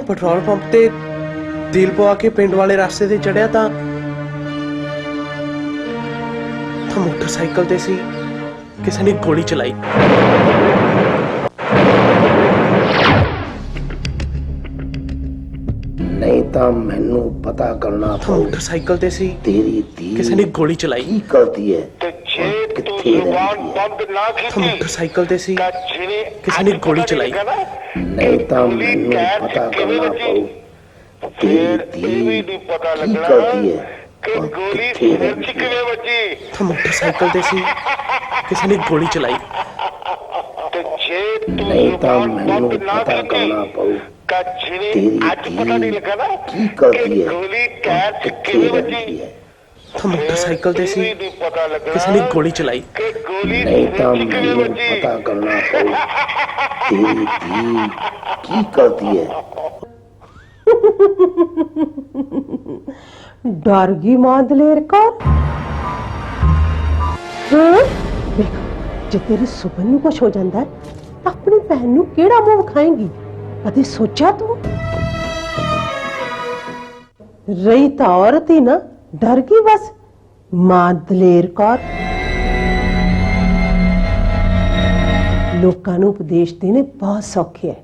Petrol pump ਤੇ ਤੇਲ ਪਵਾ ਕੇ ਪਿੰਡ ਵਾਲੇ ਰਸਤੇ ਤੇ ਚੜਿਆ ਤਾਂ ਮੋਟਰਸਾਈਕਲ ਤੇ ਸੀ, ਕਿਸੇ ਨੇ ਗੋਲੀ ਚਲਾਈ। नहीं तो मैनू पता करना मोटरसाइकिल ते सी, तेरी धी किसी ने गोली चलाई। की करती है मोटरसाइकिल ते सी, किसी ने गोली चलाई। नहीं तो मैनू पता करना पाऊ तेरी धी की करती है मोटरसाइकिल ते सी, किसी ने गोली चलाई। नहीं तो मैनू पता करना पाऊ तेरी धी की करती है मोटरसाइकिल ते सी, किसी ने गोली चलाई। नहीं तो मैनू पता करना पाऊ तेरी धी की करती है। डर गई मां दलेर कौर। देख जे तेरी सुबह नूं कुछ हो जाता है तो अपनी भैन नूं केड़ा मुंह विखाएंगी? कदे सोचा तू? रही तो औरत ही ना, डर गई बस। मां दलेर कौर लोकां नूं उपदेश देने बहुत सौखे है,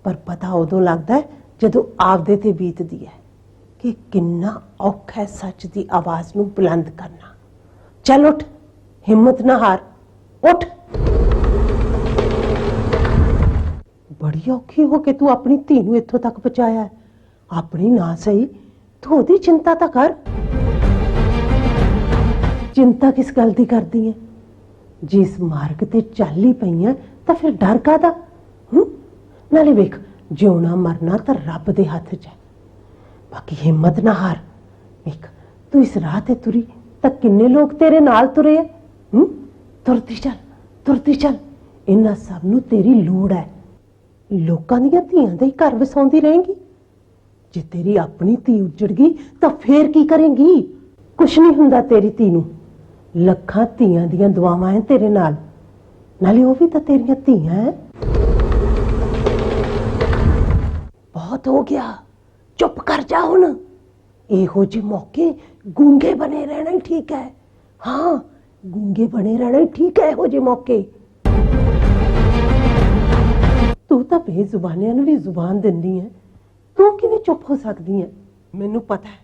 पर पता उदों लगता है जदों आपदे ते बीतदी है कि किन्ना औखा है सच दी आवाज नूं बुलंद करना। चल उठ, हिम्मत ना हार, उठ। बड़ी औखी हो के तू अपनी धी नूं इत्थों तक पहुंचाया है। अपनी ना सही तू ओदी चिंता तां कर। चिंता किस गल दी करदी है? जिस मार्ग ते चल ही पई है तां फिर डर कादा? नाले वेख, जिउना मरना तां रब दे हत्थ च है। बाकी हिम्मत ना हार। वेख तू इस राह ते तुरी तां किन्ने लोग तेरे नाल तुरे है। तुरदी चल, तुरदी चल। इन्हां सब नूं तेरी लोड़ है। लोकां दीयां धीआं दे ही घर वसाउंदी रहेंगी। जे तेरी अपनी धी उजड़ गई तां फेर की करेंगी? कुछ नहीं हुंदा तेरी धी नूं। लखां धीआं दीयां दुआवां हैं तेरे नाल। नाले ओह भी तां तेरियां धीआं हैं। बहुत हो गया, चुप कर जा हुण। इहो जे मौके गूंगे बने रहना ही ठीक है। हाँ, गूंगे बने रहना ही ठीक है इहो जे मौके। तू तो बेजुबानियां नूं भी जुबान दिंदी है, तू किवें चुप हो सकदी है? मैनू पता है,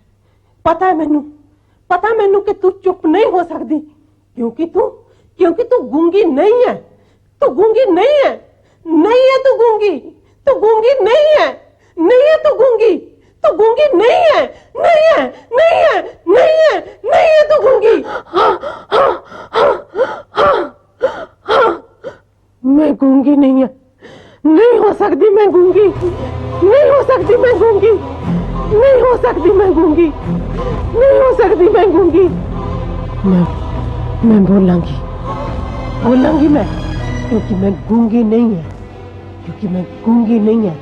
पता है मैनू, पता मैनू कि तू चुप नहीं हो सकदी, क्योंकि तू गूंगी नहीं है। तू गूंगी नहीं है, नहीं है तू गूंगी, तू गूंगी नहीं है, नहीं है तू गूंगी, तू गूंगी नहीं है, नहीं है, नहीं है, नहीं है, नहीं है तू गूंगी। हाँ, हाँ, हाँ, हाँ, हाँ, मैं गूंगी नहीं है, नहीं हो सकती मैं गूंगी, नहीं हो सकती मैं गूंगी, नहीं हो सकती मैं गूंगी, नहीं हो सकती मैं गूंगी। मैं बोलांगी, बोलांगी मैं, क्योंकि मैं गूंगी नहीं है, क्योंकि मैं गूंगी नहीं है।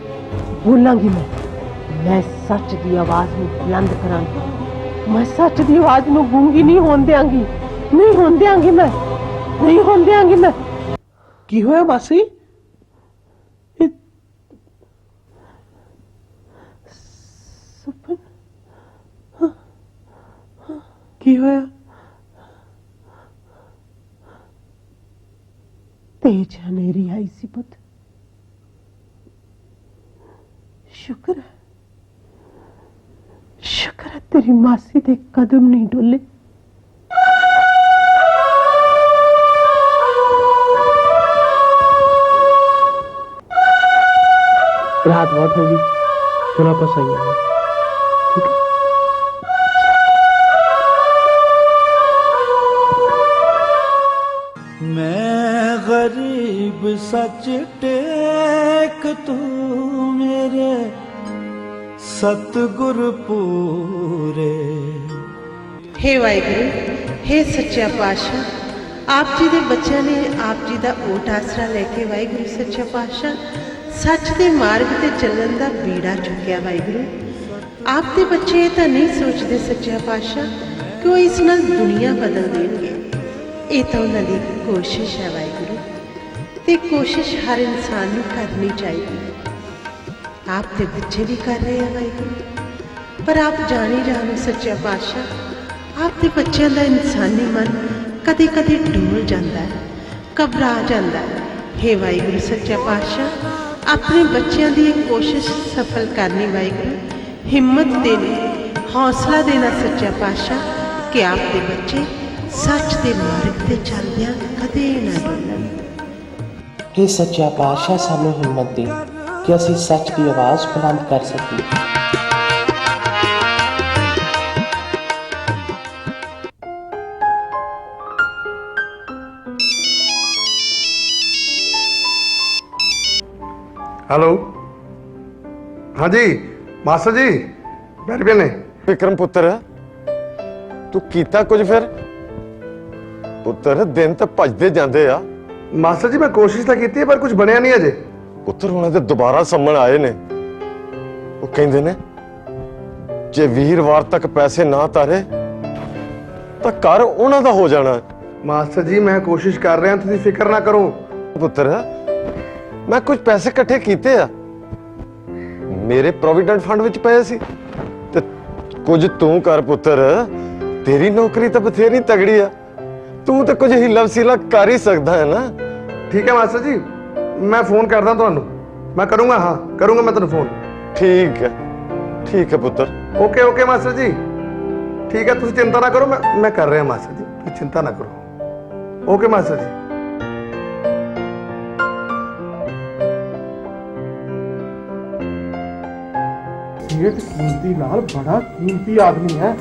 बोलांगी मैं सच दी आवाज नूं बुलंद करांगी। मैं सच दी आवाज नूं गूंगी नहीं होण देंगी, नहीं होण देंगी, मैं नहीं होण देंगी। मैं की होया मासी? की होया? तेज हनेरी आई सी पुत। शुक्र है, शुक्र है तेरी मासी दे कदम नहीं डोले। रात बहुत होगी, थोड़ा पसाइए। ठीक है? मैं गरीब सच टेक तू मेरे सतगुर पूरे। हे वाहिगुरु, हे सच्चा पातशाह, आप जी दे बच्चों ने आप जी दा ओट आसरा लेके वाहिगुरु सच्चा पातशाह सच दे मार्ग ते चलण दा बीड़ा चुक्या। वाहिगुरु, आप दे बच्चे तां नहीं सोचते सच्चा पातशाह कि वो इस नाल दुनिया बदल देंगे। ये तो उन्होंने कोशिश है वाहिगुरु, ते कोशिश हर इंसान नूं करनी चाहिए। आप दे बच्चे भी कर रहे हैं वाहिगुरू, पर आप जान ही जानो सच्चा पातशाह आप दे बच्चों का इंसानी मन कदे कदे डोल जाता है, घबरा जाता है। हे वाहिगुरू सच्चा पातशाह अपने बच्चों की कोशिश सफल करनी वाहिगुरू, हिम्मत देनी, हौसला देना सच्चा पातशाह कि आप दे बच्चे सच के मार्ग ते चलदियां कदे ना डोलन। हे सच्चा पातशाह सानू हिम्मत दे कि ਅਸੀਂ सच की आवाज़ बुलंद कर सकीए। हेलो, हाँ जी मास्टर जी बैठ गए ने। विक्रम पुत्र तू कीता कुछ फिर? पुत्र दिन तो भजदे जांदे आ। मास्टर जी मैं कोशिश तो की पर कुछ बनया नहीं अजे। पुत्र हुणे ते दोबारा सम्मन आए ने, वो कहंदे ने जे वीरवार तक पैसे ना तारे तो घर उन्हां दा हो जाना। मास्टर जी मैं कोशिश कर रहा, तुसीं फिक्र ना करो। पुत्र मैं कुछ पैसे इकट्ठे कीते आ, मेरे प्रोविडेंट फंड विच पए सी ते कुछ तू कर पुत्र, तेरी नौकरी तो बथेरी तगड़ी आ, तू तो कुछ हिला वसीला कर ही सकता है ना। ठीक है मास्टर जी मैं फोन करदा तुहानू, मैं करूंगा, हाँ करूंगा मैं तेनू फोन। ठीक है पुत्र। ओके ओके मास्टर जी ठीक है, तुसीं चिंता ना करो, मैं कर रहा मास्टर जी, तुसीं चिंता ना करो। ओके मास्टर जी। सेठ कीमती लाल बड़ा कीमती आदमी है,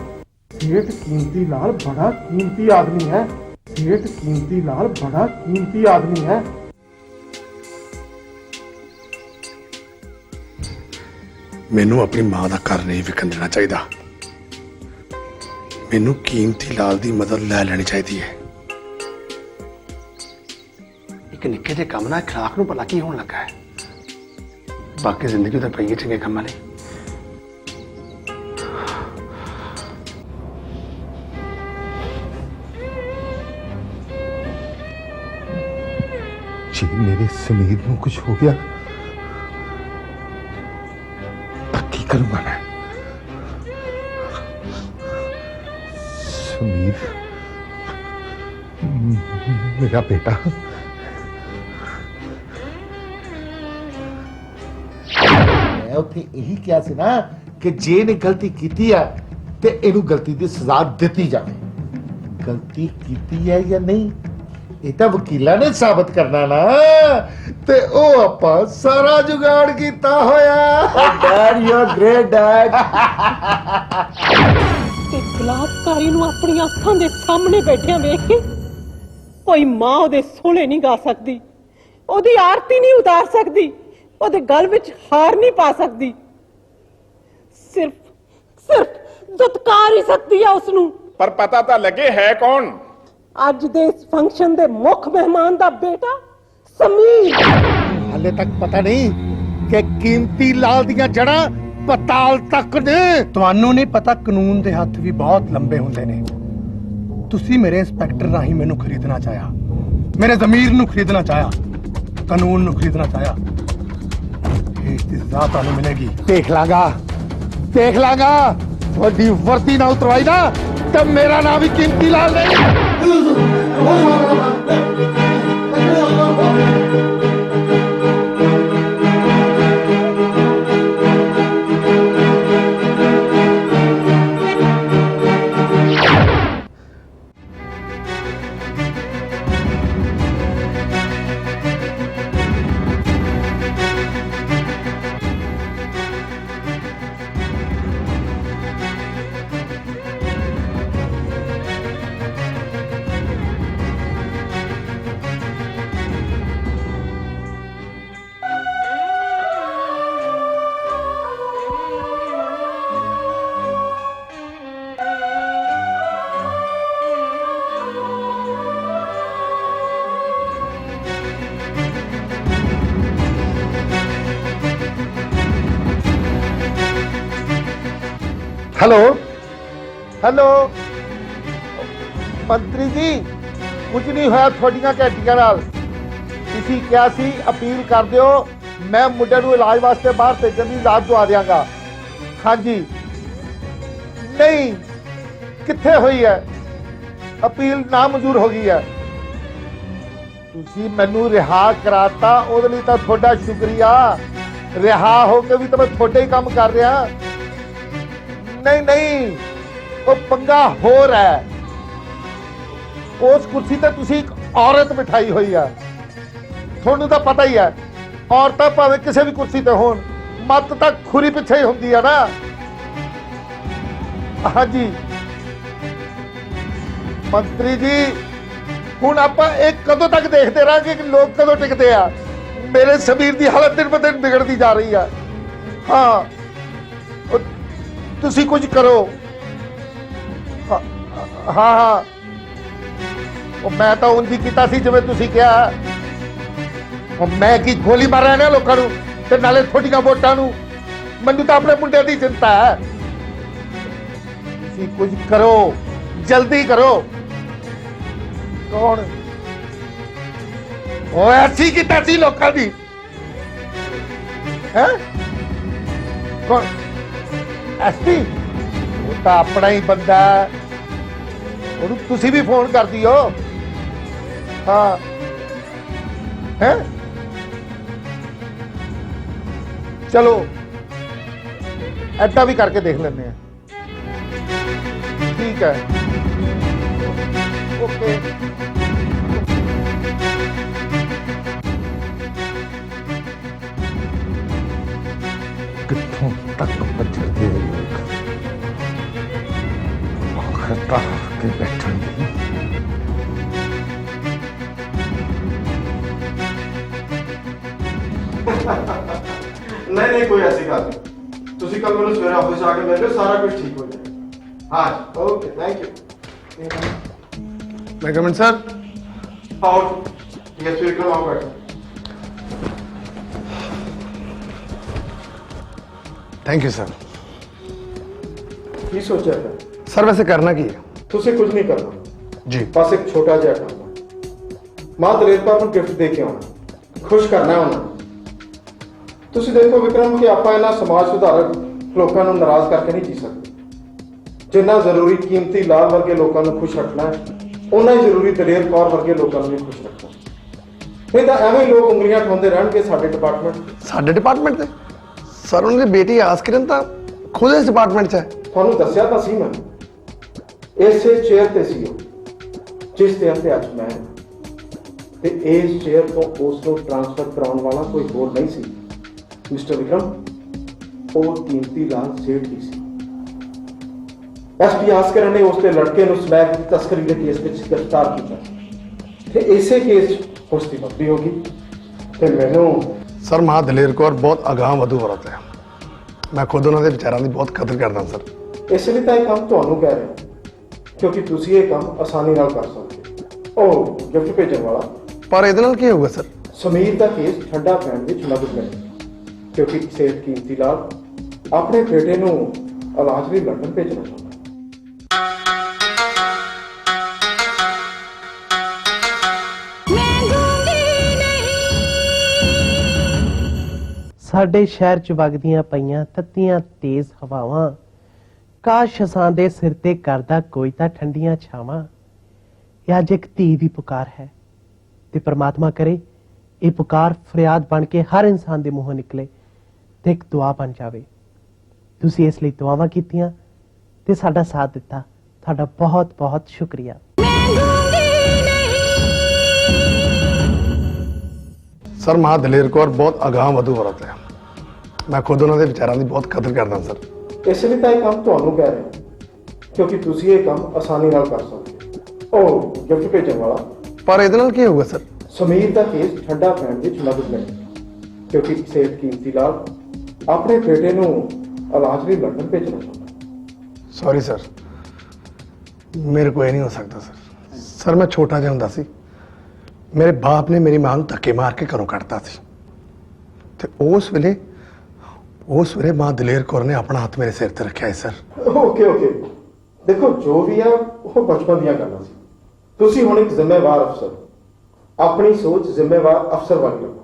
सेठ कीमती लाल बड़ा कीमती आदमी है, सेठ कीमती लाल बड़ा कीमती आदमी है। मैनू अपनी मां का घर नहीं विकन देना चाहिए, मैनू कीमती लाल की मदद लै लेनी चाहिए है। एक निक्के जे काम ना खिलाफ नूं भला की होने लगा है, बाकी जिंदगी तो पई है चंगे कामां लई। जी मेरे समीर को कुछ हो गया की करूंगा मैं। समीर मेरा बेटा, मैं उत्थे यही किया सी ना कि जे ने गलती की है ते इनू गलती की सजा दी जाए। गलती की है या नहीं ये तो वकीला ने साबित करना ना, ते ओ आपा सारा जुगाड़ कीता होया। Dad you are great dad. ਤੇ ਬਲਾਤਕਾਰੀ ਨੂੰ ਆਪਣੀਆਂ ਅੱਖਾਂ ਦੇ ਸਾਹਮਣੇ ਬੈਠਿਆਂ ਵੇਖ ਕੇ ਕੋਈ ਮਾਂ ਉਹਦੇ ਸੋਹਣੇ ਨਹੀਂ ਗਾ ਸਕਦੀ, ਉਹਦੀ ਆਰਤੀ ਨਹੀਂ ਉਤਾਰ ਸਕਦੀ, ਉਹਦੇ ਗਲ ਵਿੱਚ ਹਾਰ ਨਹੀਂ ਪਾ ਸਕਦੀ, ਸਿਰਫ ਦੁਤਕਾਰ ਹੀ ਸਕਦੀ ਆ ਉਸ ਨੂੰ। पर पता तो लगे है कौन? ਅੱਜ ਦੇ ਇਸ ਫੰਕਸ਼ਨ ਦੇ ਮੁੱਖ ਮਹਿਮਾਨ ਦਾ ਬੇਟਾ ਸਮੀਰ। हाले तक पता नहीं कि कीमती लाल दियां जड़ा पताल तक ने। ਤੁਹਾਨੂੰ ਨਹੀਂ ਪਤਾ ਕਾਨੂੰਨ ਦੇ ਹੱਥ ਵੀ ਬਹੁਤ ਲੰਬੇ ਹੁੰਦੇ ਨੇ। ਤੁਸੀਂ ਮੇਰੇ ਇੰਸਪੈਕਟਰ ਰਾਹੀਂ ਮੈਨੂੰ ਖਰੀਦਣਾ ਚਾਹਿਆ, ਮੇਰੇ ਜ਼ਮੀਰ ਨੂੰ ਖਰੀਦਣਾ ਚਾਹਿਆ, ਕਾਨੂੰਨ ਨੂੰ ਖਰੀਦਣਾ ਚਾਹਿਆ। ਇਹ ਸਜ਼ਾ ਤੁਹਾਨੂੰ ਮਿਲੇਗੀ। देख लांगा थोड़ी वर्दी ना उतरवाई ना तब मेरा नाम भी कीमती लाल नहीं। हेलो हेलो मंत्री जी कुछ नहीं होया थोड़ियां घंटियां नाल। तुसीं क्या सी अपील कर दिओ मैं मुंडे नूं इलाज वास्ते बाहर भेजण दी इजाजत दवा दियांगा। हाँ जी, नहीं कित्थे हुई है, अपील नामंजूर हो गई है। तुसी मैनू रिहा कराता, ਉਹਦੇ ਲਈ ਤਾਂ ਤੁਹਾਡਾ ਸ਼ੁਕਰੀਆ। रिहा होके भी तो मैं थोड़े ही काम कर रहा। नहीं नहीं, वो पंगा हो रहा है। उस कुर्सी ते तुसी एक औरत बिठाई हुई है, थोनू तो पता ही है। औरतां भावें किसी भी कुर्सी ते होण, मत तां खुरी पिछे ही हुंदी है ना। हाँ जी मंत्री जी, हुण आपां एक कदों तक देखते रहांगे कि लोग कदों टिकते आ। मेरे समीर की हालत दिन ब दिन बिगड़ती जा रही है। हाँ तुसी कुछ करो। हाँ हाँ, मैं तो उंज ही कीता सी जिवें तुसी कहा। मैं की गोली मार रहा लोगों नूं ते नाले थोड़ियां वोटां नूं। मैनूं तो अपने मुंडे की चिंता है। तुसी कुछ करो, जल्दी करो। कौन ਉਹ ਐਸੀ ਕੀ ਤੈਸੀ ਲੋਕਾਂ ਦੀ ਹੈ? ਕੌਣ ਐਸਪੀ? ਉਹ ਤਾਂ ਆਪਣਾ ਹੀ ਬੰਦਾ, ਉਹਨੂੰ ਤੁਸੀਂ ਵੀ ਫੋਨ ਕਰ ਦਿਓ। ਹਾਂ ਹੈ, ਚਲੋ ਐਦਾਂ ਵੀ ਕਰਕੇ ਦੇਖ ਲੈਂਦੇ ਆ। ਠੀਕ ਹੈ, ਓਕੇ। कितों तक बचते लोग खता के बैठेंगे। नहीं कोई ऐसी गल नहीं। तुसी कल मैनूं सवेरे ऑफिस आके मिल लो, सारा कुछ ठीक हो जाएगा। हाँ ओके, थैंक यू। मैं कमेंट सर। आओ यस विक्रम, आओ बैठो। Thank you sir. की सोचा है सर वैसे करना की है? तुसी कुछ नहीं करना जी, बस एक छोटा जिहा काम है। मां दलेर कौर नूं गिफ्ट दे के आना, खुश करना है उन्हें। तुसी देखो विक्रम कि आपां इन्हां समाज सुधारक लोकां नूं नाराज करके नहीं जी सकते। जिन्ना जरूरी कीमती लाल वर्गे लोकां नूं खुश रखना है, उन्ना ही जरूरी दलेर कौर वर्गे लोकां नूं भी खुश रखना। नहीं तो एवें लोग उंगलियां ठोंदे रहणगे साडे डिपार्टमेंट। साडे डिपार्टमेंट से सर उन्होंने बेटी आसकिरन तो खुद इस डिपार्टमेंट से है। ਤੁਹਾਨੂੰ ਦੱਸਿਆ ਤਾਂ ਸੀ ਮੈਂ, ਇਸੇ ਚੇਅਰ ਤੇ ਸੀ ਉਹ ਜਿਸ ਤੇ ਅੰਤੇ ਅੱਜ ਮੈਂ, ਤੇ ਇਸ ਚੇਅਰ ਤੋਂ ਉਸ ਨੂੰ ਟ੍ਰਾਂਸਫਰ ਕਰਾਉਣ ਵਾਲਾ ਕੋਈ ਹੋਰ ਨਹੀਂ ਸੀ ਮਿਸਟਰ ਵਿਕਰਮ, ਉਹ ਕੀਮਤੀ ਲਾਲ ਸੇਠ ਹੀ ਸੀ। ਐਸਪੀ ਆਸਕਰਨ ਨੇ ਉਸ ਦੇ ਲੜਕੇ ਨੂੰ ਸਮੈਕ ਦੀ ਤਸਕਰੀ ਦੇ ਕੇਸ ਵਿੱਚ ਗ੍ਰਿਫਤਾਰ ਕੀਤਾ ਤੇ ਇਸੇ ਕੇਸ ਉਸ ਦੀ ਬਦਲੀ ਹੋ ਗਈ ਤੇ ਮੈਨੂੰ। सर मां दलेर कौर बहुत अगाह वधू औरत है। मैं खुद उन्होंने विचारों की बहुत कदर करता सर। ਇਸ ਲਈ ਤਾਂ ਇਹ ਕੰਮ ਤੁਹਾਨੂੰ ਕਹਿ ਰਿਹਾ ਕਿਉਂਕਿ ਤੁਸੀਂ ਇਹ ਕੰਮ ਆਸਾਨੀ ਨਾਲ ਕਰ ਸਕਦੇ ਹੋ। ਉਹ ਗਿਫਟ ਭੇਜਣ ਵਾਲਾ पर ਇਹਦੇ ਨਾਲ ਕੀ ਹੋਊਗਾ ਸਰ? ਸਮੀਰ ਦਾ ਕੇਸ ਠੰਡਾ ਪੈਣ ਵਿੱਚ ਮਦਦ ਕਰੇ ਕਿਉਂਕਿ ਸੇਠ ਕੀਮਤੀ ਲਾਲ ਆਪਣੇ ਬੇਟੇ ਨੂੰ ਇਲਾਜ ਲਈ ਲੰਡਨ ਭੇਜਣਾ ਚਾਹੁੰਦਾ। ਸਾਡੇ ਸ਼ਹਿਰ ਚ ਵਗਦੀਆਂ ਪਈਆਂ ਤੱਤੀਆਂ ਤੇਜ਼ ਹਵਾਵਾਂ, ਕਾਸ਼ ਅਸਾਂ ਦੇ ਸਿਰ ਤੇ ਕਰਦਾ ਕੋਈ ਤਾਂ ਠੰਡੀਆਂ ਛਾਵਾਂ। ਇਹ ਅੱਜ ਇੱਕ ਧੀ ਦੀ ਪੁਕਾਰ ਹੈ ਤੇ ਪ੍ਰਮਾਤਮਾ ਕਰੇ ਇਹ ਪੁਕਾਰ ਫਰਿਆਦ ਬਣ ਕੇ ਹਰ ਇਨਸਾਨ ਦੇ ਮੂੰਹੋਂ ਨਿਕਲੇ ਤੇ ਇੱਕ ਦੁਆ ਬਣ ਜਾਵੇ। ਤੁਸੀਂ ਇਸ ਲਈ ਦੁਆਵਾਂ ਕੀਤੀਆਂ ਤੇ ਸਾਡਾ ਸਾਥ ਦਿੱਤਾ, ਤੁਹਾਡਾ ਬਹੁਤ ਬਹੁਤ ਸ਼ੁਕਰੀਆ। सर मां दलेर कौर बहुत अगाह वधू औरत है। मैं खुद उन्होंने विचारों की बहुत कदर करता सर। ਇਸ ਲਈ ਤਾਂ ਇਹ ਕੰਮ ਤੁਹਾਨੂੰ ਕਹਿ ਰਿਹਾ ਕਿਉਂਕਿ ਤੁਸੀਂ ਇਹ ਕੰਮ ਆਸਾਨੀ ਨਾਲ ਕਰ ਸਕਦੇ ਹੋ। ਉਹ ਗਿਫਟ ਭੇਜਣ ਵਾਲਾ पर ਇਹਦੇ ਨਾਲ ਕੀ ਹੋਊਗਾ ਸਰ? ਸਮੀਰ ਦਾ ਕੇਸ ਠੰਡਾ ਪੈਣ ਵਿੱਚ ਮਦਦ ਕਰੇ ਕਿਉਂਕਿ ਸੇਠ ਕੀਮਤੀ ਲਾਲ ਆਪਣੇ ਬੇਟੇ ਨੂੰ ਇਲਾਜ ਲਈ ਲੰਡਨ ਭੇਜਣਾ ਚਾਹੁੰਦਾ। सॉरी सर, मेरे को ये नहीं हो सकता सर। सर मैं छोटा जिहा हुंदा सी, मेरे बाप ने मेरी मां नूं धक्के मार के घरों कढ़ता सी ते उस वेले मां दलेर कौर ने अपना हाथ मेरे सिर ते रखिया है सर। ਓਕੇ ਓਕੇ, ਦੇਖੋ ਜੋ ਵੀ ਆ ਉਹ ਬਚਪਨ ਦੀਆਂ ਗੱਲਾਂ ਸੀ। ਤੁਸੀਂ ਹੁਣ ਇੱਕ ਜ਼ਿੰਮੇਵਾਰ ਅਫਸਰ, ਆਪਣੀ ਸੋਚ ਜ਼ਿੰਮੇਵਾਰ ਅਫਸਰ ਵਾਲੀ ਰੱਖੋ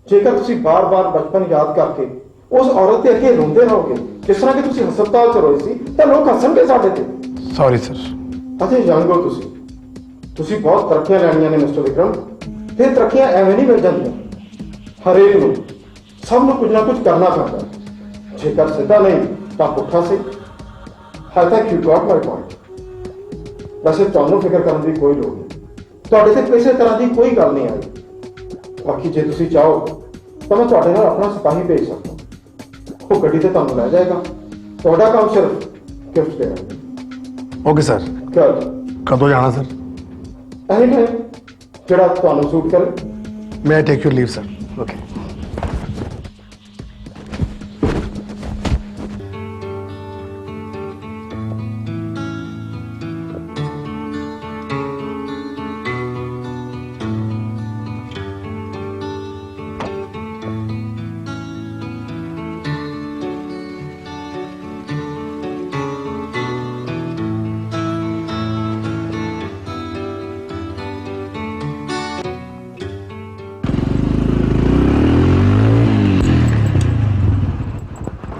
ਜੇਕਰ ਤੁਸੀਂ ਬਾਰ-ਬਾਰ ਬਚਪਨ ਯਾਦ ਕਰਕੇ ਉਸ ਔਰਤ ਦੇ ਅੱਗੇ ਰੋਂਦੇ ਰਹੋਗੇ ਜਿਸ ਤਰ੍ਹਾਂ ਕਿ ਤੁਸੀਂ ਹਸਪਤਾਲ 'ਚ ਰੋਏ ਸੀ ਤਾਂ ਲੋਕ ਹੱਸਣਗੇ ਸਾਡੇ ਤੇ। Sorry sir. ਅਤੇ ਯੰਗ ਹੋ ਤੁਸੀਂ ਬਹੁਤ ਤਰੱਕੀਆਂ ਲੈਣੀਆਂ ਨੇ ਮਿਸਟਰ ਵਿਕਰਮ, ਤੇ ਤਰੱਕੀਆਂ ਐਵੇਂ ਨਹੀਂ ਮਿਲ ਜਾਂਦੀਆਂ। ਹਰੇਕ ਨੂੰ ਸਭ ਨੂੰ ਕੁਝ ਨਾ ਕੁਝ ਕਰਨਾ ਪੈਂਦਾ, ਜੇਕਰ ਸਿੱਧਾ ਨਹੀਂ ਤਾਂ ਪੁੱਠਾ ਸੀ। I think you got my point. ਵੈਸੇ ਤੁਹਾਨੂੰ ਫਿਕਰ ਕਰਨ ਦੀ ਕੋਈ ਲੋੜ ਨਹੀਂ, ਤੁਹਾਡੇ ਤੇ ਕਿਸੇ ਤਰ੍ਹਾਂ ਦੀ ਕੋਈ ਗੱਲ ਨਹੀਂ ਆਈ। ਬਾਕੀ ਜੇ ਤੁਸੀਂ ਚਾਹੋ ਤਾਂ ਮੈਂ ਤੁਹਾਡੇ ਨਾਲ ਆਪਣਾ ਸਿਪਾਹੀ ਭੇਜ ਸਕਦਾ, ਉਹ ਗੱਡੀ ਤੇ ਤੁਹਾਨੂੰ ਲੈ ਜਾਏਗਾ। ਤੁਹਾਡਾ ਕੰਮ ਸਿਰਫ ਗਿਫਟ ਦੇਣਾ। Okay sir. ਕਦੋਂ ਜਾਣਾ ਸਰ? ਐਨੀ ਟਾਈਮ ਜਿਹੜਾ ਤੁਹਾਨੂੰ ਸੂਟ ਕਰੇ। ਮੈਂ ਟੇਕ you leave sir. Okay.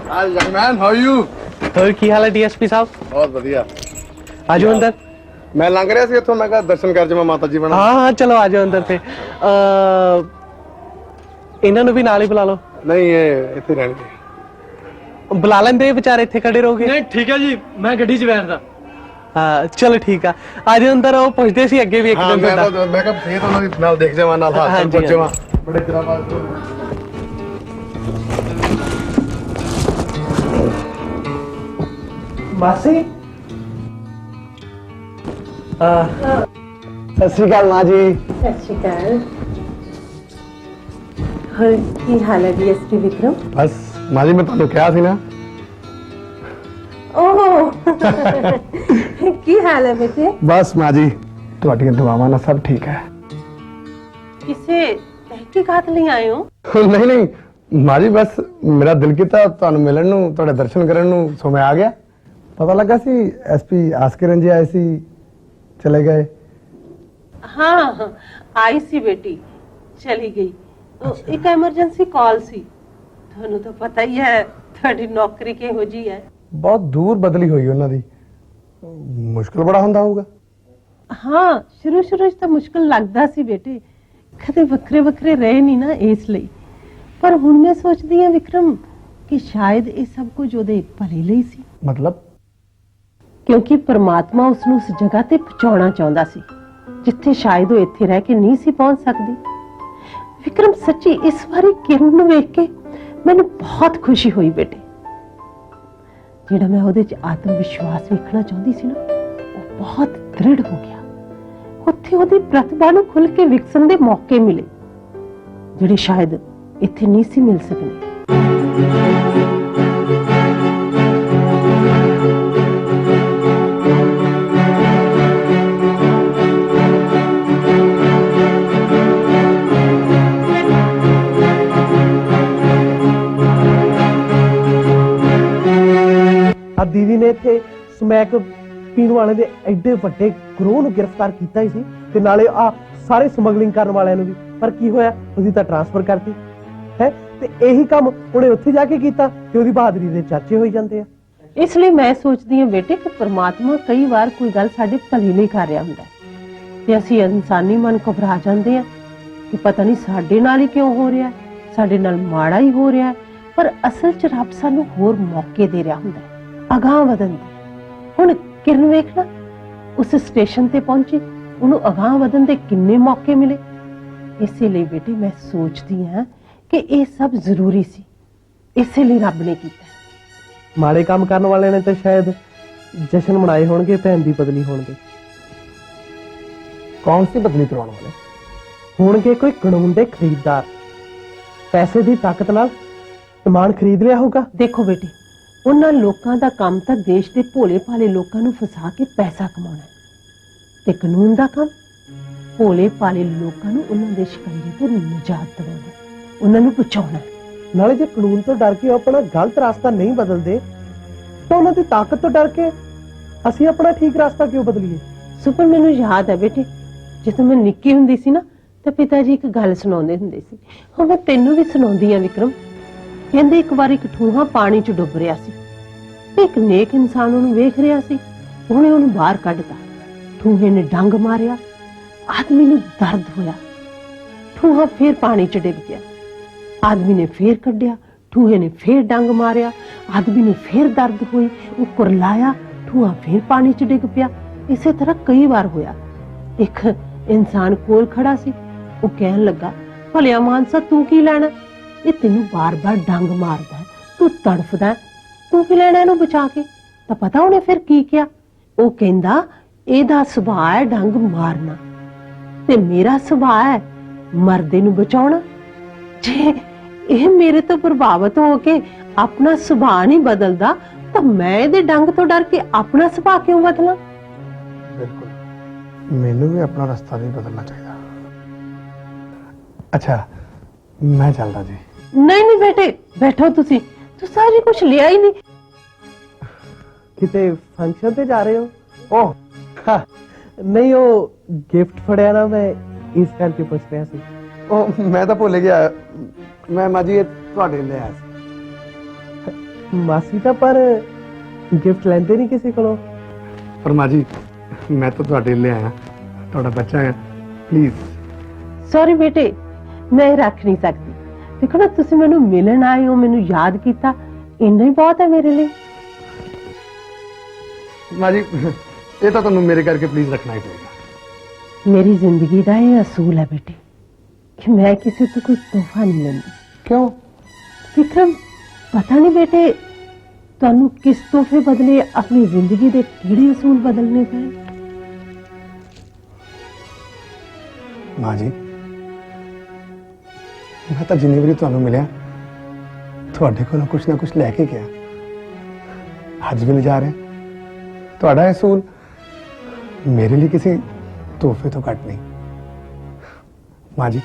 Hi young man, how are you? ਹੋਰ ਕੀ ਹਾਲ ਹੈ ਡੀਐਸਪੀ ਸਾਹਿਬ? ਬਹੁਤ ਵਧੀਆ। ਆਜੋ ਅੰਦਰ। ਮੈਂ ਲੰਘ ਰਿਹਾ ਸੀ ਇੱਥੋਂ, ਮੈਂ ਕਿਹਾ ਦਰਸ਼ਨ ਕਰ ਜਾਵਾਂ ਮਾਤਾ ਜੀ ਬਣਾ। ਹਾਂ ਚਲੋ ਆਜੋ ਅੰਦਰ ਤੇ ਇਹਨਾਂ ਨੂੰ ਵੀ ਨਾਲ ਹੀ ਬੁਲਾ ਲਓ। ਨਹੀਂ ਇਹ ਇੱਥੇ ਰਹਿਣਗੇ। ਬੁਲਾ ਲੈਂਦੇ ਵਿਚਾਰੇ ਇੱਥੇ ਖੜੇ ਰਹੋਗੇ। ਨਹੀਂ ਠੀਕ ਹੈ ਜੀ, ਮੈਂ ਗੱਡੀ 'ਚ ਬੈਠਦਾ। ਹਾਂ ਚਲੋ ਠੀਕ ਆ, ਆਜੋ ਅੰਦਰ। ਉਹ ਪੁੱਛਦੇ ਸੀ ਅੱਗੇ ਵੀ ਇੱਕ ਦਿਨ ਤੁਹਾਡਾ। ਮੈਂ ਕਿਹਾ ਫੇਰ ਉਹਨਾਂ ਦੀ ਨਾਲ ਦੇਖ ਜਾਵਾਂ, ਨਾਲ ਹਾਲ ਚਾਲ ਪੁੱਛ ਜਾਵਾਂ। ਬੜੇ ਦਿਨਾਂ ਬਾਅਦ। ਮਾਸੀ ਸਤਿ ਸ਼੍ਰੀ ਅਕਾਲ ਮਾਂ ਜੀ। ਸਤਿ ਸ਼੍ਰੀ ਅਕਾਲ। ਹੋਰ ਕੀ ਹਾਲ ਹੈ ਡੀਐਸਪੀ ਵਿਕਰਮ? ਬਸ ਮਾਂ ਜੀ, ਮੈਂ ਤੁਹਾਨੂੰ ਕਿਹਾ ਸੀ ਨਾ। ਓਹ ਕੀ ਹਾਲ ਹੈ ਬੇਟੇ? ਬਸ ਮਾਂ ਜੀ, ਤੁਹਾਡੀਆਂ ਦੁਆਵਾਂ ਨਾਲ ਸਭ ਠੀਕ ਹੈ। ਕਿਸੇ ਤਹਿਕੀਕਾਤ ਲਈ ਆਏ ਹੋ? ਨਹੀਂ ਨਹੀਂ ਮਾਂ ਜੀ, ਬਸ ਮੇਰਾ ਦਿਲ ਕੀਤਾ ਤੁਹਾਨੂੰ ਮਿਲਣ ਨੂੰ, ਤੁਹਾਡੇ ਦਰਸ਼ਨ ਕਰਨ ਨੂੰ, ਸੋ ਮੈਂ ਆ ਗਿਆ। ਪਤਾ ਲੱਗਾ ਸੀ ਐਸਪੀ ਆਸਕਰਨ ਜੀ ਆਏ ਸੀ, ਚਲੇ ਗਏ। हाँ आई सी बेटी, चली गई। तो एक एमरजेंसी कॉल सी। ਤੁਹਾਨੂੰ ਤਾਂ ਪਤਾ ਹੀ ਹੈ ਤੁਹਾਡੀ ਨੌਕਰੀ ਕਿਹੋ ਜੀ ਹੈ। ਬਹੁਤ ਦੂਰ ਬਦਲੀ ਹੋਈ ਉਹਨਾਂ ਦੀ, ਮੁਸ਼ਕਲ ਬੜਾ ਹੁੰਦਾ ਹੋਊਗਾ। ਹਾਂ ਸ਼ੁਰੂ ਸ਼ੁਰੂ 'ਚ ਤਾਂ ਮੁਸ਼ਕਲ ਲੱਗਦਾ ਸੀ ਬੇਟੇ, ਕਦੇ ਵੱਖਰੇ ਵੱਖਰੇ ਰਹੇ ਨਹੀਂ ਨਾ, ਇਸ ਲਈ। ਪਰ ਹੁਣ ਮੈਂ ਸੋਚਦੀ ਹਾਂ ਵਿਕਰਮ ਕਿ ਸ਼ਾਇਦ ਇਹ ਸਭ ਕੁਝ ਉਹਦੇ ਭਲੇ ਲਈ ਸੀ। ਮਤਲਬ? ਕਿਉਂਕਿ ਪਰਮਾਤਮਾ ਉਸ ਨੂੰ ਉਸ ਜਗ੍ਹਾ ਤੇ ਪਹੁੰਚਾਉਣਾ ਚਾਹੁੰਦਾ ਸੀ ਜਿੱਥੇ ਸ਼ਾਇਦ ਉਹ ਇੱਥੇ ਰਹਿ ਕੇ ਨਹੀਂ ਸੀ ਪਹੁੰਚ ਸਕਦੀ। ਵਿਕਰਮ ਸੱਚੀ ਇਸ ਵਾਰੀ ਕਿਰਨ ਨੂੰ ਵੇਖ ਕੇ ਮੈਨੂੰ ਬਹੁਤ ਖੁਸ਼ੀ ਹੋਈ ਬੇਟੇ। ਜਿਹੜਾ ਮੈਂ ਉਹਦੇ 'ਚ ਆਤਮ ਵਿਸ਼ਵਾਸ ਵੇਖਣਾ ਚਾਹੁੰਦੀ ਸੀ ਨਾ, ਉਹ ਬਹੁਤ ਦ੍ਰਿੜ ਹੋ ਗਿਆ। ਉੱਥੇ ਉਹਦੀ ਪ੍ਰਤਿਭਾ ਨੂੰ ਖੁੱਲ ਕੇ ਵਿਕਸਣ ਦੇ ਮੌਕੇ ਮਿਲੇ ਜਿਹੜੇ ਸ਼ਾਇਦ ਇੱਥੇ ਨਹੀਂ ਸੀ ਮਿਲ ਸਕਣੇ। ਆ ਦੀਦੀ ਨੇ ਇੱਥੇ ਸਮੈਕ ਪੀਣ ਵਾਲੇ ਦੇ ਐਡੇ ਵੱਡੇ ਗਰੋਹ ਨੂੰ ਗ੍ਰਿਫਤਾਰ ਕੀਤਾ ਹੀ ਸੀ, ਤੇ ਨਾਲੇ ਆ ਸਾਰੇ ਸਮਗਲਿੰਗ ਕਰਨ ਵਾਲਿਆਂ ਨੂੰ ਵੀ। ਪਰ ਕੀ ਹੋਇਆ, ਉਹਦੀ ਤਾਂ ਟ੍ਰਾਂਸਫਰ ਕਰਤੀ ਹੈ। ਤੇ ਇਹੀ ਕੰਮ ਉਹਨੇ ਉੱਥੇ ਜਾ ਕੇ ਕੀਤਾ ਤੇ ਉਹਦੀ ਬਹਾਦਰੀ ਦੇ ਚਰਚੇ ਹੋਈ ਜਾਂਦੇ ਆ। ਇਸ ਲਈ ਮੈਂ ਸੋਚਦੀ ਹਾਂ ਬੇਟੇ ਕਿ ਪਰਮਾਤਮਾ ਕਈ ਵਾਰ ਕੋਈ ਗੱਲ ਸਾਡੇ ਭਲੇ ਲਈ ਕਰ ਰਿਹਾ ਹੁੰਦਾ ਹੈ ਤੇ ਅਸੀਂ ਇਨਸਾਨੀ ਮਨ ਘਬਰਾ ਜਾਂਦੇ ਆ ਕਿ ਪਤਾ ਨਹੀਂ ਸਾਡੇ ਨਾਲ ਹੀ ਕਿਉਂ ਹੋ ਰਿਹਾ, ਸਾਡੇ ਨਾਲ ਮਾੜਾ ਹੀ ਹੋ ਰਿਹਾ। ਪਰ ਅਸਲ 'ਚ ਰੱਬ ਸਾਨੂੰ ਹੋਰ ਮੌਕੇ ਦੇ ਰਿਹਾ ਹੁੰਦਾ ਹੈ ਅਗਾਂਹ ਵਧਣ ਦੇ। ਹੁਣ ਕਿਰਨ ਵੇਖਣਾ, ਉਸ ਸਟੇਸ਼ਨ ਤੇ ਪਹੁੰਚੀ, ਉਹਨੂੰ ਅਗਾਂਹ ਵਧਣ ਦੇ ਕਿੰਨੇ ਮੌਕੇ ਮਿਲੇ। ਇਸੇ ਲਈ ਬੇਟੇ ਮੈਂ ਸੋਚਦੀ ਹਾਂ ਕਿ ਇਹ ਸਭ ਜ਼ਰੂਰੀ ਸੀ, ਇਸੇ ਲਈ ਰੱਬ ਨੇ ਕੀਤਾ। ਮਾੜੇ ਕੰਮ ਕਰਨ ਵਾਲਿਆਂ ਨੇ ਤਾਂ ਸ਼ਾਇਦ ਜਸ਼ਨ ਮਨਾਏ ਹੋਣਗੇ ਭੈਣ ਦੀ ਬਦਲੀ ਹੋਣ ਦੇ। ਕੌਣ ਸੀ ਬਦਲੀ ਕਰਾਉਣ ਵਾਲੇ? ਹੋਣਗੇ ਕੋਈ ਕਾਨੂੰਨ ਦੇ ਖਰੀਦਦਾਰ, ਪੈਸੇ ਦੀ ਤਾਕਤ ਨਾਲ ਸਮਾਨ ਖਰੀਦ ਲਿਆ ਹੋਊਗਾ। ਦੇਖੋ ਬੇਟੇ, ਉਹਨਾਂ ਲੋਕਾਂ ਦਾ ਕੰਮ ਤਾਂ ਦੇਸ਼ ਦੇ ਭੋਲੇ ਭਾਲੇ ਲੋਕਾਂ ਨੂੰ ਫਸਾ ਕੇ ਪੈਸਾ ਕਮਾਉਣਾ ਹੈ, ਤੇ ਕਾਨੂੰਨ ਦਾ ਕੰਮ ਭੋਲੇ ਭਾਲੇ ਲੋਕਾਂ ਨੂੰ ਉਹਨਾਂ ਦੇ ਸ਼ਿਕੰਜੇ ਤੋਂ ਨਿਜਾਤ ਦਿਵਾਉਣਾ, ਉਹਨਾਂ ਨੂੰ ਬਚਾਉਣਾ। ਨਾਲੇ ਜੇ ਕਾਨੂੰਨ ਤੋਂ ਡਰ ਕੇ ਉਹ ਆਪਣਾ ਗਲਤ ਰਾਸਤਾ ਨਹੀਂ ਬਦਲਦੇ ਤਾਂ ਉਹਨਾਂ ਦੀ ਤਾਕਤ ਤੋਂ ਡਰ ਕੇ ਅਸੀਂ ਆਪਣਾ ਠੀਕ ਰਾਸਤਾ ਕਿਉਂ ਬਦਲੀਏ? ਸੁਪਰ ਮੈਨੂੰ ਯਾਦ ਹੈ ਬੇਟੇ, ਜਦੋਂ ਮੈਂ ਨਿੱਕੀ ਹੁੰਦੀ ਸੀ ਨਾ ਤਾਂ ਪਿਤਾ ਜੀ ਇੱਕ ਗੱਲ ਸੁਣਾਉਂਦੇ ਹੁੰਦੇ ਸੀ, ਉਹ ਮੈਂ ਤੈਨੂੰ ਵੀ ਸੁਣਾਉਂਦੀ ਆ ਵਿਕਰਮ। ਕਹਿੰਦੇ ਇੱਕ ਵਾਰ ਇੱਕ ਠੂਹਾ ਪਾਣੀ 'ਚ ਡੁੱਬ ਰਿਹਾ ਸੀ ਤੇ ਇੱਕ ਨੇਕ ਇਨਸਾਨ ਉਹਨੂੰ ਵੇਖ ਰਿਹਾ ਸੀ। ਉਹਨੇ ਉਹਨੂੰ ਬਾਹਰ ਕੱਢਤਾ। ਠੂਹੇ ਨੇ ਡੰਗ ਮਾਰਿਆ, ਆਦਮੀ ਨੂੰ ਦਰਦ ਹੋਇਆ। ਠੂਹਾ ਫੇਰ ਪਾਣੀ 'ਚ ਡਿੱਗ ਪਿਆ। ਆਦਮੀ ਨੇ ਫੇਰ ਕੱਢਿਆ, ਠੂਹੇ ਨੇ ਫੇਰ ਡੰਗ ਮਾਰਿਆ, ਆਦਮੀ ਨੂੰ ਫੇਰ ਦਰਦ ਹੋਈ। ਉਹ ਕੁਰਲਾਇਆ, ਠੂਹਾ ਫੇਰ ਪਾਣੀ 'ਚ ਡਿੱਗ ਪਿਆ। ਇਸੇ ਤਰ੍ਹਾਂ ਕਈ ਵਾਰ ਹੋਇਆ। ਇੱਕ ਇਨਸਾਨ ਕੋਲ ਖੜਾ ਸੀ। ਉਹ ਕਹਿਣ ਲੱਗਾ, ਭਲਿਆ ਮਾਨਸਾ ਤੂੰ ਕੀ ਲੈਣਾ? ਇਹ ਤੈਨੂੰ ਬਾਰ-ਬਾਰ ਡੰਗ ਮਾਰਦਾ ਹੈ, ਤੂੰ ਤੜਫਦਾ, ਤੂੰ ਕੀ ਲੈਣਾ ਇਹਨੂੰ ਬਚਾ ਕੇ? ਤਾਂ ਪਤਾ ਉਹਨੇ ਫਿਰ ਕੀ ਕਿਹਾ? ਉਹ ਕਹਿੰਦਾ, ਇਹਦਾ ਸੁਭਾਅ ਹੈ ਡੰਗ ਮਾਰਨਾ ਤੇ ਮੇਰਾ ਸੁਭਾਅ ਹੈ ਮਰਦੇ ਨੂੰ ਬਚਾਉਣਾ। ਜੇ ਇਹ ਮੇਰੇ ਤੋਂ ਪ੍ਰਭਾਵਿਤ ਹੋ ਕੇ ਆਪਣਾ ਸੁਭਾਅ ਨਹੀਂ ਬਦਲਦਾ ਤਾਂ ਮੈਂ ਇਹਦੇ ਡੰਗ ਤੋਂ ਡਰ ਕੇ ਆਪਣਾ ਸੁਭਾਅ ਕਿਉਂ ਬਦਲਾਂ? ਬਿਲਕੁਲ, ਮੈਨੂੰ ਵੀ ਆਪਣਾ ਰਸਤਾ ਨਹੀਂ ਬਦਲਣਾ ਚਾਹੀਦਾ। ਅੱਛਾ, ਮੈਂ ਚੱਲਦਾ ਜੀ। ਨਹੀਂ ਨਹੀਂ ਬੇਟੇ, ਬੈਠੋ ਤੁਸੀਂ ਸਾਰੀ ਕੁਝ ਲਿਆ ਹੀ ਨਹੀਂ। ਕਿਤੇ ਫੰਕਸ਼ਨ ਤੇ ਜਾ ਰਹੇ ਹੋ? ਓਹ ਹਾਂ, ਨਹੀਂ ਉਹ ਗਿਫਟ ਫੜਿਆ ਨਾ, ਮੈਂ ਇਸ ਕਰਕੇ ਪੁੱਛ ਰਿਹਾ ਸੀ। ਉਹ ਮੈਂ ਤਾਂ ਭੁੱਲ ਗਿਆ, ਮੈਂ ਮਾਜੀ ਇਹ ਤੁਹਾਡੇ ਲਈ ਆਇਆ ਸੀ। ਮਾਸੀ ਤਾਂ ਪਰ ਗਿਫਟ ਲੈਂਦੇ ਨਹੀਂ ਕਿਸੇ ਕੋਲੋਂ। ਪਰ ਮਾਜੀ ਮੈਂ ਤਾਂ ਤੁਹਾਡੇ ਲਈ ਆਇਆ, ਤੁਹਾਡਾ ਬੱਚਾ ਹੈ, ਪਲੀਜ਼। ਸੌਰੀ ਬੇਟੇ, ਮੈਂ ਇਹ ਰੱਖ ਨਹੀਂ ਸਕਦੀ। ਦੇਖੋ ਨਾ, ਤੁਸੀਂ ਮੈਨੂੰ ਮਿਲਣ ਆਏ ਹੋ, ਮੈਨੂੰ ਯਾਦ ਕੀਤਾ, ਇੰਨਾ ਹੀ ਬਹੁਤ ਹੈ ਮੇਰੇ ਲਈ। ਮਾਜੀ ਇਹ ਤਾਂ ਤੁਹਾਨੂੰ ਮੇਰੇ ਕਰਕੇ ਪਲੀਜ਼ ਰੱਖਣਾ ਹੀ ਪਏਗਾ। ਮੇਰੀ ਜ਼ਿੰਦਗੀ ਦਾ ਇਹ ਅਸੂਲ ਹੈ ਬੇਟੇ ਕਿ ਮੈਂ ਕਿਸੇ ਤੋਂ ਕੋਈ ਤੋਹਫਾ ਨਹੀਂ ਲੈਂਦੀ। ਕਿਉਂ? ਵਿਕਰਮ, ਪਤਾ ਨਹੀਂ ਬੇਟੇ ਤੁਹਾਨੂੰ ਕਿਸ ਤੋਹਫੇ ਬਦਲੇ ਆਪਣੀ ਜ਼ਿੰਦਗੀ ਦੇ ਕਿਹੜੇ ਅਸੂਲ ਬਦਲਨੇ ਪਏ। ਮਾਜੀ ਮੈਂ ਤਾਂ ਜਿੰਨੀ ਵਾਰੀ ਤੁਹਾਨੂੰ ਮਿਲਿਆ ਤੁਹਾਡੇ ਕੋਲੋਂ ਕੁਛ ਨਾ ਕੁਛ ਲੈ ਕੇ ਗਿਆ, ਅੱਜ ਵੀ ਲਿਜਾ ਰਹੇ। ਤੁਹਾਡਾ ਅਸੂਲ ਮੇਰੇ ਲਈ ਕਿਸੇ ਤੋਹਫੇ ਤੋਂ ਘੱਟ ਨਹੀਂ। ਮਾਜੀ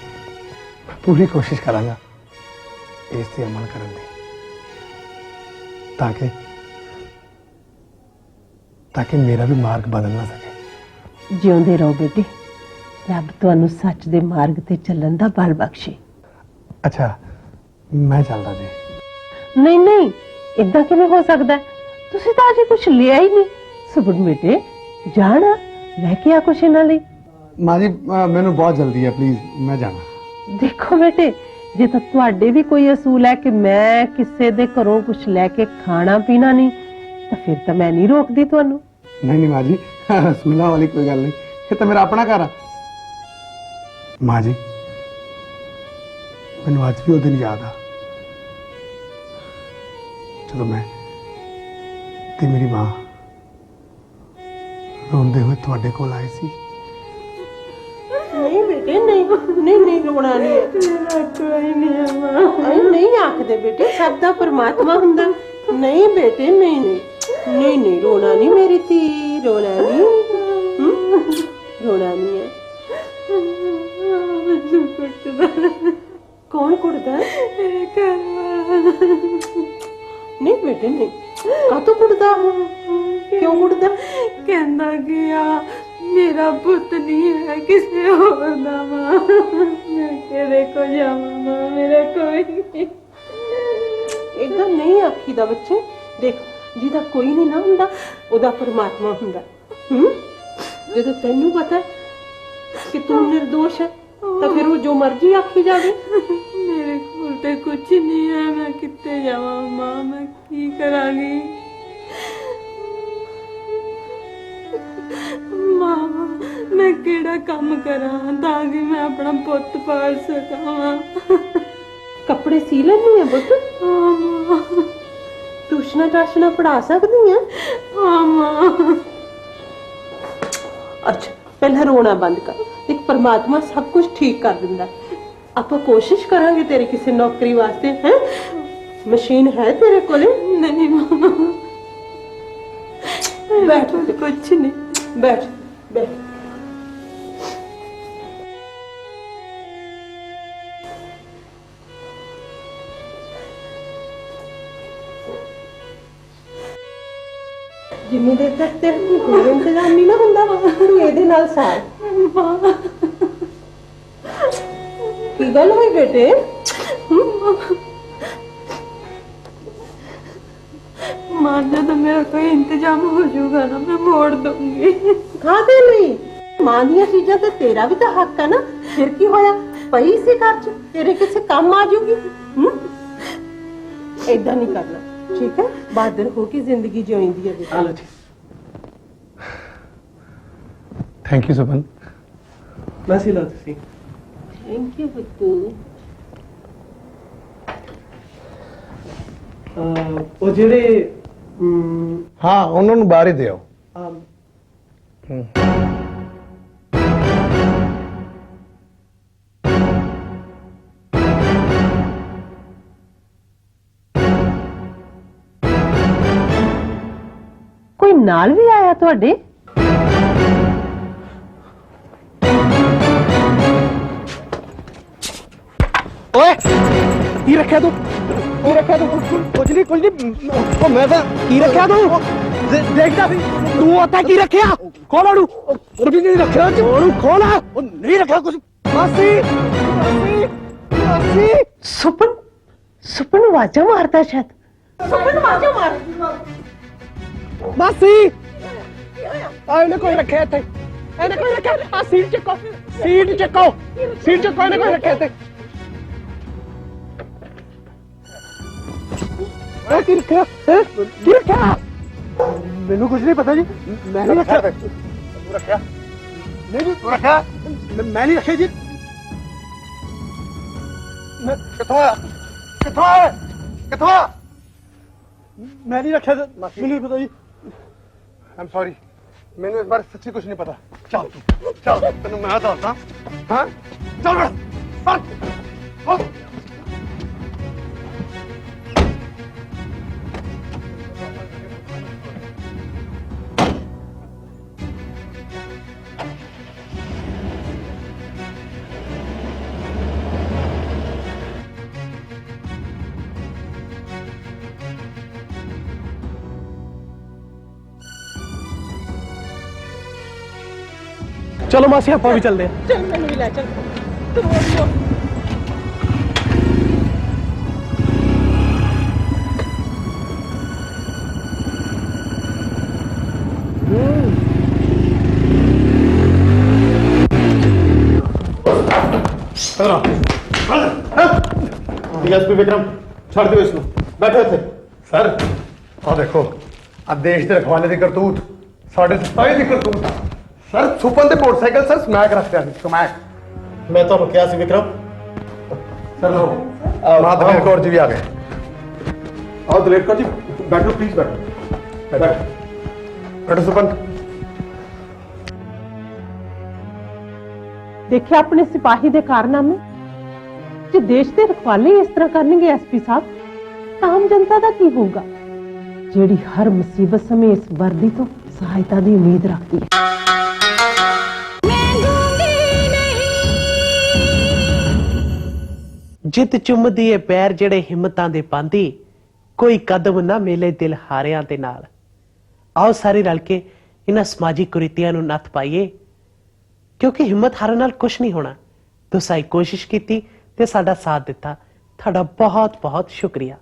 ਪੂਰੀ ਕੋਸ਼ਿਸ਼ ਕਰਾਂਗਾ ਇਸ ਤੇ ਅਮਲ ਕਰਨ ਦੀ, ਤਾਂ ਕਿ ਮੇਰਾ ਵੀ ਮਾਰਗ ਬਦਲ ਨਾ ਸਕੇ। ਜਿਉਂਦੇ ਰਹੋ ਬੇਟੇ, ਰੱਬ ਤੁਹਾਨੂੰ ਸੱਚ ਦੇ ਮਾਰਗ ਤੇ ਚੱਲਣ ਦਾ ਬਲ ਬਖਸ਼ੇ। ਅੱਛਾ, ਮੈਂ ਚੱਲਦਾ ਜੀ। ਨਹੀਂ ਨਹੀਂ, ਇਦਾਂ ਕਿਵੇਂ ਹੋ ਸਕਦਾ? ਤੁਸੀਂ ਤਾਂ ਅਜੇ ਕੁਝ ਲਿਆ ਹੀ ਨਹੀਂ। ਸੁਬੜ ਬੇਟੇ ਜਾਣਾ, ਲੈ ਕੇ ਆ ਕੁਛ ਇਹਨਾਂ ਲਈ। ਮਾਂ ਜੀ ਮੈਨੂੰ ਬਹੁਤ ਜਲਦੀ ਹੈ, ਪਲੀਜ਼ ਮੈਂ ਜਾਣਾ। ਦੇਖੋ ਬੇਟੇ, ਜੇ ਤਾਂ ਤੁਹਾਡੇ ਵੀ ਕੋਈ ਅਸੂਲ ਹੈ ਕਿ ਮੈਂ ਕਿਸੇ ਦੇ ਘਰੋਂ ਕੁਝ ਲੈ ਕੇ ਖਾਣਾ ਪੀਣਾ ਨਹੀਂ, ਤਾਂ ਫਿਰ ਤਾਂ ਮੈਂ ਨਹੀਂ ਰੋਕਦੀ ਤੁਹਾਨੂੰ। ਨਹੀਂ ਨਹੀਂ ਮਾਂ ਜੀ, ਅਸੂਲਾਂ ਵਾਲੀ ਕੋਈ ਗੱਲ ਨਹੀਂ, ਇਹ ਤਾਂ ਮੇਰਾ ਆਪਣਾ ਘਰ ਆ। ਮਾਂ ਜੀ ਮੈਨੂੰ ਅੱਜ ਵੀ ਉਹ ਦਿਨ ਯਾਦ ਆ ਜਦੋਂ ਮੈਂ ਤੇ ਮੇਰੀ ਮਾਂ ਰੋਂਦੇ ਹੋਏ ਤੁਹਾਡੇ ਕੋਲ ਆਏ ਸੀ। ਨਹੀਂ ਬੇਟੇ, ਨਹੀਂ ਨਹੀਂ ਨਹੀਂ, ਰੋਣਾ ਨਹੀਂ ਹੈ। ਕੋਈ ਨਹੀਂ ਮਾਂ, ਨਹੀਂ ਆਖਦੇ ਬੇਟੇ, ਸਭ ਦਾ ਪਰਮਾਤਮਾ ਹੁੰਦਾ। ਨਹੀਂ ਬੇਟੇ, ਨਹੀਂ ਨਹੀਂ ਨਹੀਂ ਨਹੀਂ, ਰੋਣਾ ਨਹੀਂ ਮੇਰੀ ਧੀ, ਰੋਣਾ ਨਹੀਂ, ਰੋਣਾ ਨਹੀਂ ਹੈ। ਕੌਣ ਕੁੱਟਦਾ? ਨਹੀਂ ਬੇਟੇ ਨਹੀਂ, ਕਾਹਤੋਂ ਕੁੱਟਦਾ? ਕਿਉਂ ਕੁੱਟਦਾ? ਕਹਿੰਦਾ ਕਿ ਆ ਮੇਰਾ ਪੁੱਤ ਨਹੀਂ ਹੈ, ਕਿਸੇ ਹੋਰ ਦਾ ਮਾਂ, ਮੈਂ ਤੇਰੇ ਕੋ ਜਾਵਾਂ ਮਾਂ, ਮੇਰਾ ਕੋਈ ਨਹੀਂ। ਏਦਾਂ ਨਹੀਂ ਆਖੀਦਾ ਬੱਚੇ। ਦੇਖ, ਜਿਹਦਾ ਕੋਈ ਨਹੀਂ ਨਾ ਹੁੰਦਾ ਉਹਦਾ ਪਰਮਾਤਮਾ ਹੁੰਦਾ। ਜਦੋਂ ਤੈਨੂੰ ਪਤਾ ਕਿ ਤੂੰ ਨਿਰਦੋਸ਼ ਹੈ ਤਾਂ ਫਿਰ ਉਹ ਜੋ ਮਰਜ਼ੀ ਆਖੀ ਜਾਵੇ। ਮੇਰੇ ਕੋਲ ਤੇ ਕੁਝ ਨਹੀਂ ਹੈ, ਮੈਂ ਕਿੱਥੇ ਜਾਵਾਂ ਮਾਂ, ਮੈਂ ਕੀ ਕਰਾਂਗੀ ਮਾਂ? ਮੈਂ ਕਿਹੜਾ ਕੰਮ ਕਰਾਂ ਤਾਂ ਕਿ ਮੈਂ ਆਪਣਾ ਪੁੱਤ ਪਾਲ ਸਕਾਂ? ਕੱਪੜੇ ਸੀ ਲੈਣੀ ਹੈ ਪੁੱਤ? ਹਾਂ ਮਾਂ। ਟਿਊਸ਼ਨਾਂ ਟਾਸ਼ਨਾਂ ਪੜ੍ਹਾ ਸਕਦੀ ਹੈ? ਹਾਂ ਮਾਂ। ਅੱਛਾ, ਪਹਿਲਾਂ ਰੋਣਾ ਬੰਦ ਕਰ। ਇੱਕ ਪਰਮਾਤਮਾ ਸਭ ਕੁਝ ਠੀਕ ਕਰ ਦਿੰਦਾ। ਆਪਾਂ ਕੋਸ਼ਿਸ਼ ਕਰਾਂਗੇ ਤੇਰੀ ਕਿਸੇ ਨੌਕਰੀ ਵਾਸਤੇ। ਹੈ ਮਸ਼ੀਨ ਹੈ ਤੇਰੇ ਕੋਲੇ? ਨਹੀਂ ਮਾਂ, ਬੈਠ, ਕੁਝ ਨਹੀਂ। ਬੈਠ ਬੈਠ। ਜਿੰਨੀ ਦੇਰ ਤੱਕ ਤੇਰੇ ਕੋਈ ਇੰਤਜ਼ਾਮ ਨਹੀਂ ਨਾ ਹੁੰਦਾ, ਤੂੰ ਇਹਦੇ ਨਾਲ ਸਾਰ। की गल हुई बेटे? मां जब मेरा कोई इंतजाम हो जाऊगा ना मैं मोड़ दूंगी। खाते नहीं मां दी चीजां ते तेरा भी तो हक है ना। फिर की होया पई सी घर च तेरे किसे काम आ जूगी। ऐदा नहीं करना ठीक है। बहादुर हो के जिंदगी जींदी है बेटा। चलो जी थैंक यू सुपन। मासी लो तुसी। थैंक यू बुੱਤੂ। ਉਹ ਜਿਹੜੇ हाँ उन्होंने बाहर ही दे आओ। कोई नाल भी आया ਤੁਹਾਡੇ? ओए की रखा तू? की रखा तू? कुछ नहीं ओ मैं तो की रखा तू? देखता सी तू आता की रखया? खोल ओनू और भी नहीं रखया ओनू खोल ओ नहीं रखा कुछ। मासी मासी मासी सुपन सुपन आवाजा मारता शायद। सुपन आवाजा मार। मासी आने कोई रखया थे एने कोई रखया आ सीट चको सीट चको एने कोई रखया थे। की रखा की रखा? मैनू कुछ नहीं पता जी। मैं नहीं रखा तू रखा नहीं तू रखा मैं नहीं रखे जी। मैं किथों आया मैं नहीं रखा मैनू नहीं पता जी। आई एम सॉरी मैनू इस बार सच्ची कुछ नहीं पता। चल तू चल तेन मैं दसदा हाँ चल चलो मासी आप भी चलते हैं। चल मैनू भी ले चल। तू मोड़। डीएसपी विक्रम छड़ दियो इसको बैठो थे। सर आ देखो आ देश के रखवाले की करतूत साढ़े सिपाही की करतूत। सर सुपन के मोटरसाइकिल सर स्मैक रखते हैं स्मैक। मैं तो क्या सी विक्रम। सर लो मां दलेर कौर जी भी आ गए। आओ दलेर कौर जी बैठो प्लीज बैठो बैठो सुपन। देखिए अपने सिपाही दे कारनामे जे देश दे रखवाले इस तरह करनगे एसपी साहब तां आम जनता दा की होगा जेड़ी हर मुसीबत समय इस वर्दी तो सहायता दी उम्मीद रखती है। जित चुमदी है पैर जेड़े हिम्मतां दे पांदी कोई कदम ना मिले दिल हारियां दे नाल। आओ सारे रल के इन्हां समाजिक कुरीतियां नूं नत्थ पाईए क्योंकि हिम्मत हारन नाल कुछ नहीं होना। तुसां कोशिश कीती ते साडा साथ दिता। तुहाडा बहुत बहुत शुक्रिया।